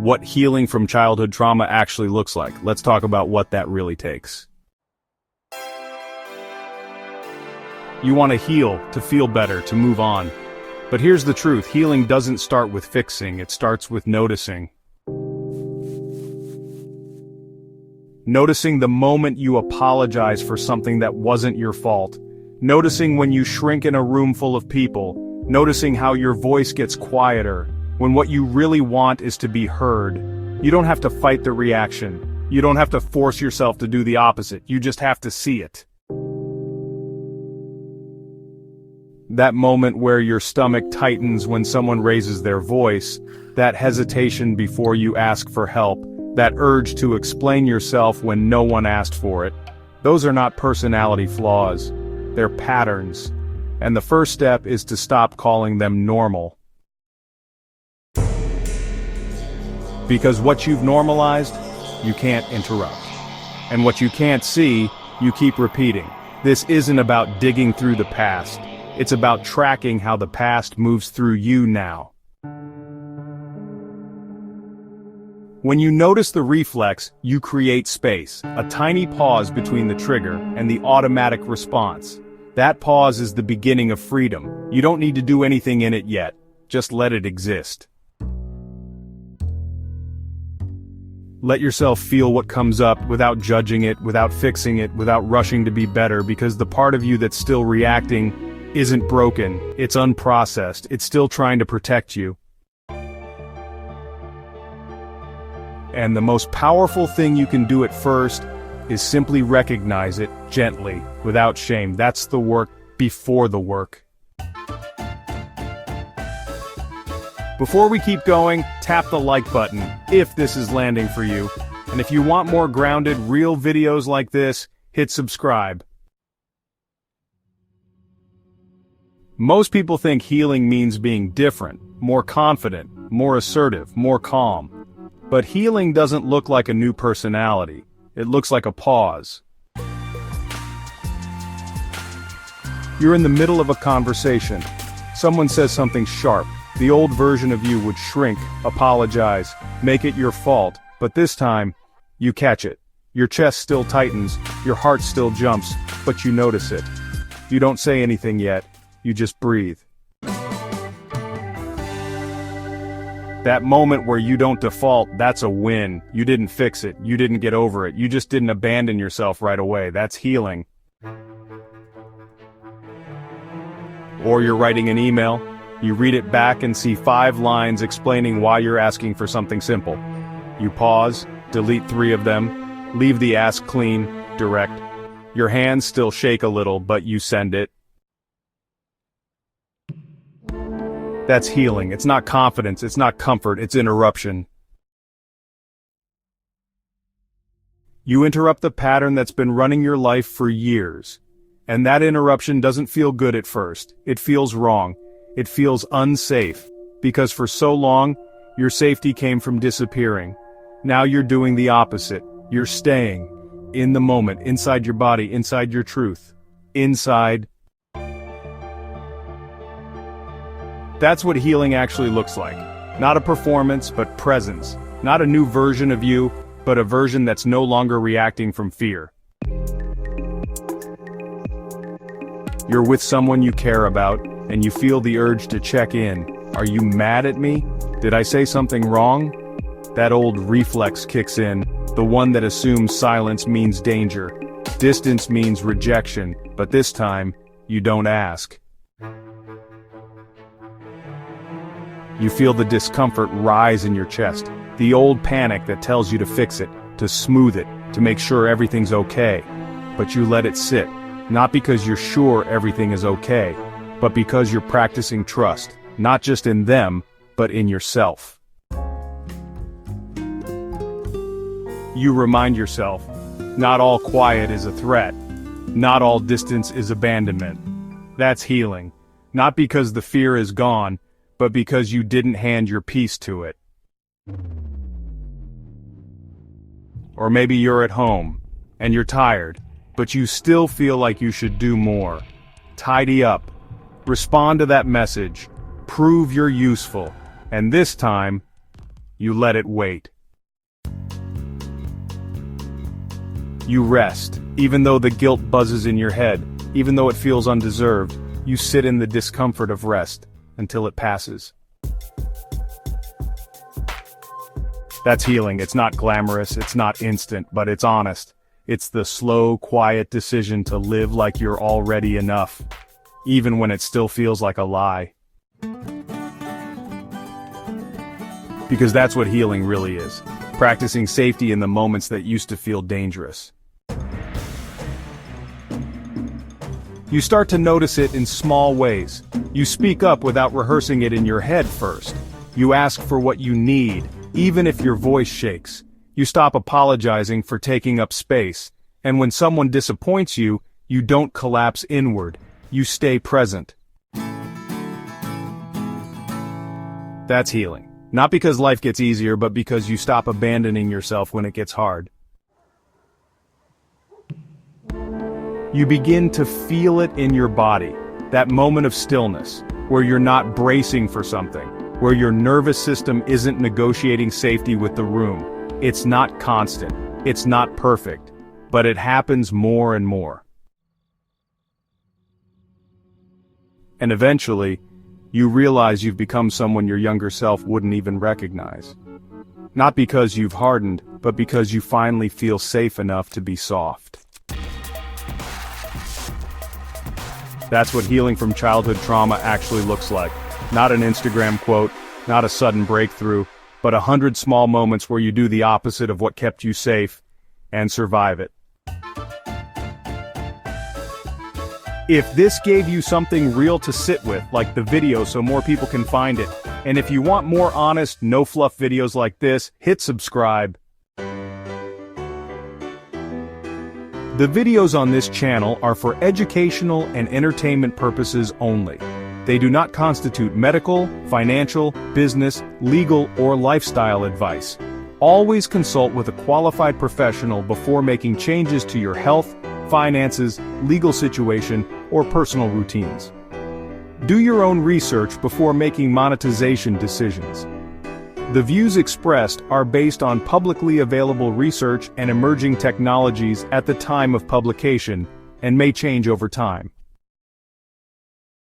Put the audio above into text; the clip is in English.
what healing from childhood trauma actually looks like. Let's talk about what that really takes. You want to heal, to feel better, to move on. But here's the truth, healing doesn't start with fixing, it starts with noticing. Noticing the moment you apologize for something that wasn't your fault. Noticing when you shrink in a room full of people. Noticing how your voice gets quieter, when what you really want is to be heard. You don't have to fight the reaction. You don't have to force yourself to do the opposite, you just have to see it. That moment where your stomach tightens when someone raises their voice, that hesitation before you ask for help, that urge to explain yourself when no one asked for it. Those are not personality flaws, they're patterns. And the first step is to stop calling them normal. Because what you've normalized, you can't interrupt. And what you can't see, you keep repeating. This isn't about digging through the past. It's about tracking how the past moves through you now. When you notice the reflex, you create space, a tiny pause between the trigger and the automatic response. That pause is the beginning of freedom. You don't need to do anything in it yet, just let it exist. Let yourself feel what comes up without judging it, without fixing it, without rushing to be better, because the part of you that's still reacting isn't broken, it's unprocessed, it's still trying to protect you. And the most powerful thing you can do at first is simply recognize it gently, without shame. That's the work before the work. Before we keep going, tap the like button if this is landing for you. And if you want more grounded, real videos like this, hit subscribe. Most people think healing means being different, more confident, more assertive, more calm. But healing doesn't look like a new personality. It looks like a pause. You're in the middle of a conversation. Someone says something sharp. The old version of you would shrink, apologize, make it your fault, but this time, you catch it. Your chest still tightens, your heart still jumps, but you notice it. You don't say anything yet, you just breathe. That moment where you don't default, that's a win. You didn't fix it, you didn't get over it, you just didn't abandon yourself right away. That's healing. Or you're writing an email, you read it back and see 5 lines explaining why you're asking for something simple. You pause, delete 3 of them, leave the ask clean, direct. Your hands still shake a little, but you send it. That's healing. It's not confidence, it's not comfort, it's interruption. You interrupt the pattern that's been running your life for years. And that interruption doesn't feel good at first. It feels wrong. It feels unsafe. Because for so long, your safety came from disappearing. Now you're doing the opposite. You're staying. In the moment, inside your body, inside your truth. Inside. That's what healing actually looks like. Not a performance, but presence. Not a new version of you, but a version that's no longer reacting from fear. You're with someone you care about, and you feel the urge to check in. Are you mad at me? Did I say something wrong? That old reflex kicks in, the one that assumes silence means danger. Distance means rejection, but this time, you don't ask. You feel the discomfort rise in your chest, the old panic that tells you to fix it, to smooth it, to make sure everything's okay. But you let it sit, not because you're sure everything is okay, but because you're practicing trust, not just in them, but in yourself. You remind yourself, not all quiet is a threat, not all distance is abandonment. That's healing, not because the fear is gone, but because you didn't hand your piece to it. Or maybe you're at home, and you're tired, but you still feel like you should do more. Tidy up. Respond to that message. Prove you're useful. And this time, You let it wait. You rest, even though the guilt buzzes in your head, even though it feels undeserved. You sit in the discomfort of rest until it passes. That's healing. It's not glamorous, it's not instant, but it's honest. It's the slow, quiet decision to live like you're already enough, even when it still feels like a lie. Because that's what healing really is. Practicing safety in the moments that used to feel dangerous. You start to notice it in small ways. You speak up without rehearsing it in your head first. You ask for what you need, even if your voice shakes. You stop apologizing for taking up space. And when someone disappoints you, you don't collapse inward. You stay present. That's healing. Not because life gets easier, but because you stop abandoning yourself when it gets hard. You begin to feel it in your body, that moment of stillness, where you're not bracing for something, where your nervous system isn't negotiating safety with the room. It's not constant, it's not perfect, but it happens more and more. And eventually, you realize you've become someone your younger self wouldn't even recognize. Not because you've hardened, but because you finally feel safe enough to be soft. That's what healing from childhood trauma actually looks like. Not an Instagram quote, not a sudden breakthrough, but 100 small moments where you do the opposite of what kept you safe, and survive it. If this gave you something real to sit with, like the video so more people can find it, and if you want more honest, no-fluff videos like this, hit subscribe. The videos on this channel are for educational and entertainment purposes only. They do not constitute medical, financial, business, legal, or lifestyle advice. Always consult with a qualified professional before making changes to your health, finances, legal situation, or personal routines. Do your own research before making monetization decisions. The views expressed are based on publicly available research and emerging technologies at the time of publication, and may change over time.